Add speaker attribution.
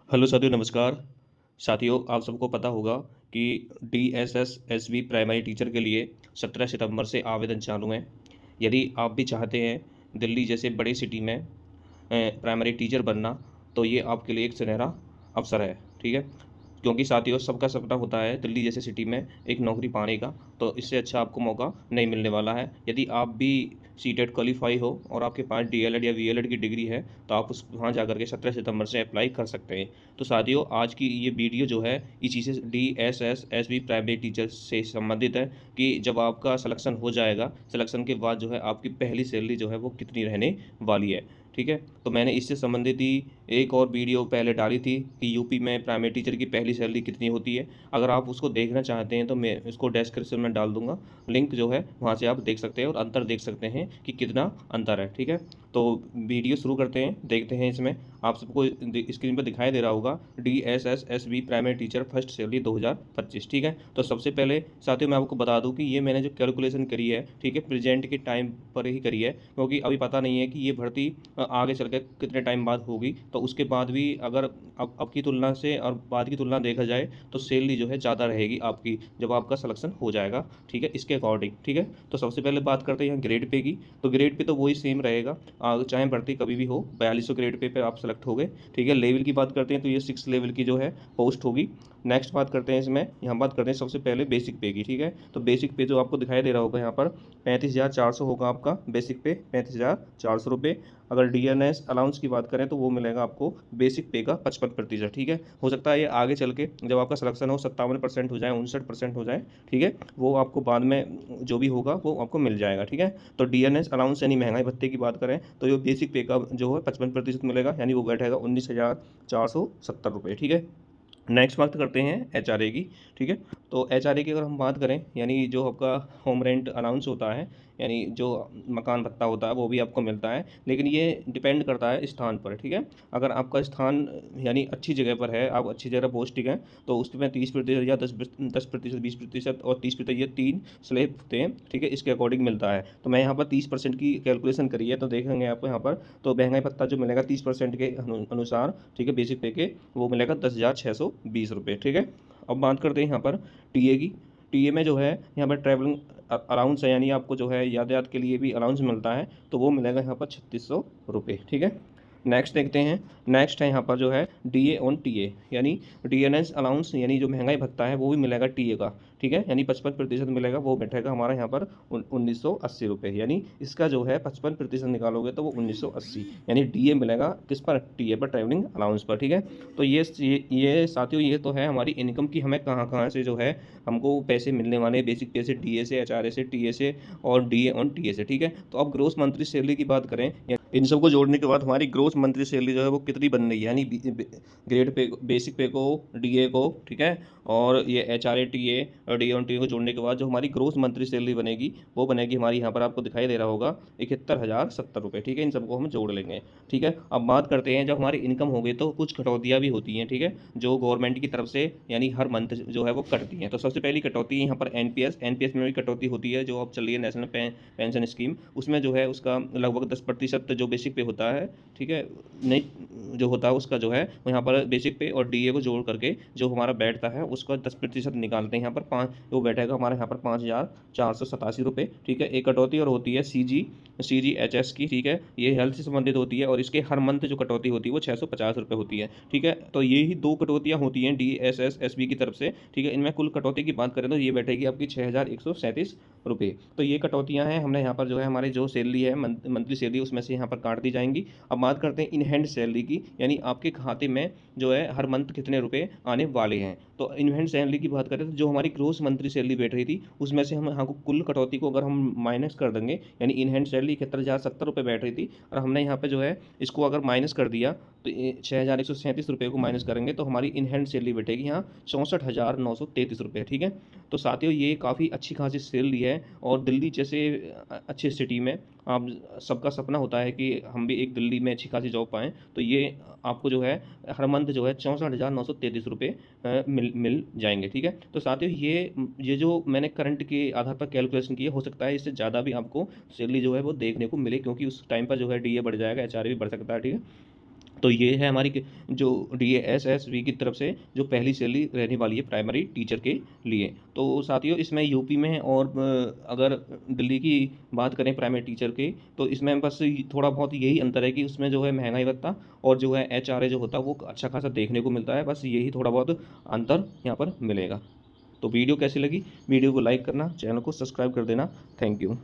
Speaker 1: Hello साथियों, नमस्कार। साथियों, आप सबको पता होगा कि DSS-SB प्राइमरी टीचर के लिए 17 सितंबर से आवेदन चालू हैं। यदि आप भी चाहते हैं दिल्ली जैसे बड़ी सिटी में प्राइमरी टीचर बनना, तो ये आपके लिए एक सुनहरा अवसर है, ठीक है? क्योंकि साथियों, सबका सपना होता है दिल्ली जैसे सिटी में एक नौकरी पाने का, तो इससे अच्छा आपको मौका नहीं मिलने वाला है। यदि आप भी सीटेट क्वालीफाई हो और आपके पास DLED या VLED की डिग्री है, तो आप उस वहाँ जा कर के 17 सितंबर से अप्लाई कर सकते हैं। तो साथियों, आज की ये वीडियो जो है इसी से DSS-SB प्राइमरी टीचर से संबंधित है कि जब आपका सिलेक्शन हो जाएगा, सिलेक्शन के बाद जो है आपकी पहली सैलरी जो है वो कितनी रहने वाली है, ठीक है? तो मैंने इससे संबंधित ही एक और वीडियो पहले डाली थी कि यूपी में प्राइमरी टीचर की पहली सैलरी कितनी होती है। अगर आप उसको देखना चाहते हैं तो मैं इसको डिस्क्रिप्शन में डाल दूँगा, लिंक जो है वहाँ से आप देख सकते हैं और अंतर देख सकते हैं कि कितना अंतर है, ठीक है? तो वीडियो शुरू करते हैं, देखते हैं इसमें आप सबको स्क्रीन पर दिखाई दे रहा होगा DSS-SB primary teacher first salary 2025, ठीक है? तो सबसे पहले साथियों मैं आपको बता दूं कि ये मैंने जो कैलकुलेशन करी है, ठीक है, प्रेजेंट के टाइम पर ही करी है, क्योंकि अभी पता नहीं है कि ये भर्ती आगे चल के कितने टाइम बाद होगी। तो उसके बाद भी अगर अब की तुलना से और बाद की तुलना देखा जाए तो सैलरी जो है ज़्यादा रहेगी आपकी जब आपका सिलेक्शन हो जाएगा, ठीक है, इसके अकॉर्डिंग, ठीक है? तो सबसे पहले बात करते हैं यहाँ ग्रेड पे की। तो ग्रेड पे तो वही सेम रहेगा, चाहे भर्ती कभी भी हो, 4200 ग्रेड पे आप सेलेक्ट हो गए, ठीक है? लेवल की बात करते हैं तो ये 6 लेवल की जो है पोस्ट होगी। नेक्स्ट बात करते हैं इसमें, यहाँ बात करते हैं सबसे पहले बेसिक पे की, ठीक है? तो बेसिक पे जो आपको दिखाई दे रहा होगा यहाँ पर 35,400 होगा आपका बेसिक पे, 35,400 रुपये। अगर DNS अलाउंस की बात करें तो वो मिलेगा आपको बेसिक पे का 55%, ठीक है? हो सकता है ये आगे चल के जब आपका सिलेक्शन हो 57% हो जाए, 59% हो जाए, ठीक है? वो आपको बाद में जो भी होगा वो आपको मिल जाएगा, ठीक है? तो DNS अलाउंस यानी महंगाई भत्ते की बात करें तो ये बेसिक पे का जो है 55% मिलेगा, यानी वो बैठेगा 19,470 रुपये, ठीक है? नेक्स्ट बात करते हैं HRA की, ठीक है? तो HRA की अगर हम बात करें, यानी जो आपका होम रेंट अलाउंस होता है, यानी जो मकान भत्ता होता है वो भी आपको मिलता है, लेकिन ये डिपेंड करता है स्थान पर, ठीक है? अगर आपका स्थान यानी अच्छी जगह पर है, आप अच्छी जगह पोस्टिंग है, तो उसमें 30% या 10%, 20% और 30%, ये 3 स्लैब होते हैं, ठीक है? इसके अकॉर्डिंग मिलता है। तो मैं यहाँ पर 30% की कैलकुलेशन करी है, तो देखेंगे आप यहाँ पर, तो महंगाई भत्ता जो मिलेगा 30% के अनुसार, ठीक है, बेसिक पे के, वो मिलेगा 10,620 रुपये, ठीक है? अब बात करते हैं यहाँ पर टीए की। टीए में जो है यहाँ पर ट्रैवलिंग अलाउंस है, यानी आपको जो है यातायात के लिए भी अलाउंस मिलता है, तो वो मिलेगा यहाँ पर 3600 रुपये, ठीक है? नेक्स्ट देखते हैं। नेक्स्ट है यहाँ पर जो है DA ऑन टीए, यानी DNS अलाउंस, यानी जो महंगाई भत्ता है वो भी मिलेगा टीए का, ठीक है? यानी 55% मिलेगा, वो बैठेगा हमारा यहाँ पर 1980 रुपये, यानी इसका जो है 55% निकालोगे तो वो 1980, यानी DA मिलेगा किस पर? टीए पर, ट्रैवलिंग अलाउंस पर, ठीक है? तो ये साथियों, ये तो है हमारी इनकम की, हमें कहाँ कहाँ से जो है हमको पैसे मिलने वाले हैं, बेसिक पे से, DA से, HRA से, टीए से और DA ऑन टीए से, ठीक है? तो अब ग्रोस मंथली सैलरी की बात करें, इन सबको जोड़ने के बाद हमारी ग्रोस मंथली सैलरी जो है वो कितनी बन रही है, यानी ग्रेड पे, बेसिक पे को, DA को, ठीक है, और ये HRA टीए और DA ऑन टीए को जोड़ने के बाद जो हमारी ग्रोस मंथली सैलरी बनेगी वो बनेगी हमारी, यहाँ पर आपको दिखाई दे रहा होगा, 71,070 रुपये, ठीक है? इन सबको हम जोड़ लेंगे, ठीक है? अब बात करते हैं, जब हमारी इनकम हो गई तो कुछ कटौतियाँ भी होती हैं, ठीक है, जो गवर्नमेंट की तरफ से यानी हर मंथ जो है वो कटती हैं। तो सबसे पहली कटौती यहाँ पर NPS में भी कटौती होती है, जो अब चल रही है नेशनल पेंशन स्कीम, उसमें जो है उसका लगभग 10% जो बेसिक पे होता है, ठीक है, नहीं जो होता है उसका जो है वो यहाँ पर बेसिक पे और DA को जोड़ करके जो हमारा बैठता है उसका 10% निकालते हैं, यहाँ पर 5, वो बैठेगा हमारे यहाँ पर 5,487 रुपये, ठीक है? एक कटौती और होती है CGHS की, ठीक है, ये हेल्थ से संबंधित होती है और इसके हर मंथ जो कटौती होती है वो 650 रुपये होती है, ठीक है? तो ये ही 2 कटौतियाँ होती हैं DSS-SB की तरफ से, ठीक है? इनमें कुल कटौती की बात करें तो ये बैठेगी आपकी 6,137 रुपये। तो ये कटौतियाँ हैं, हमने यहाँ पर जो है हमारी जो सैलरी है मंथली सैलरी उसमें से यहाँ पर काट दी जाएंगी। अब बात करते हैं इन हैंड सैलरी की, यानी आपके खाते में जो है हर मंथ कितने रुपए आने वाले हैं। तो इन हैंड सैलरी की बात करें तो जो हमारी ग्रोस मंथली सैलरी बैठ रही थी उसमें से हम हमको कुल कटौती को अगर हम माइनस कर देंगे, यानी इन हैंड सैलरी 71,070 रुपये बैठ रही थी और हमने यहाँ पे जो है इसको अगर माइनस कर दिया तो 6,137 रुपये को माइनस करेंगे तो हमारी इन हैंड सैलरी बैठेगी यहाँ 64,933 रुपये, ठीक है? तो साथियों, ये काफ़ी अच्छी खासी सैलरी है और दिल्ली जैसे अच्छे सिटी में आप, सबका सपना होता है कि हम भी एक दिल्ली में अच्छी खासी जॉब पाएँ, तो ये आपको जो है हर मंथ जो है 64,933 रुपये मिल जाएंगे, ठीक है? तो साथियों, ये जो मैंने करंट के आधार पर कैलकुलेशन की है, हो सकता है इससे ज़्यादा भी आपको सैलरी जो है वो देखने को मिले, क्योंकि उस टाइम पर जो है DA बढ़ जाएगा, HRA भी बढ़ सकता है, ठीक है? तो ये है हमारी जो DSSV की तरफ से जो पहली सैलरी रहने वाली है प्राइमरी टीचर के लिए। तो साथियों इसमें यूपी में और अगर दिल्ली की बात करें प्राइमरी टीचर के, तो इसमें बस थोड़ा बहुत यही अंतर है कि उसमें जो है महंगाई भत्ता और जो है HRA जो होता है वो अच्छा खासा देखने को मिलता है। बस यही थोड़ा बहुत अंतर यहाँ पर मिलेगा। तो वीडियो कैसी लगी? वीडियो को लाइक करना, चैनल को सब्सक्राइब कर देना। Thank you.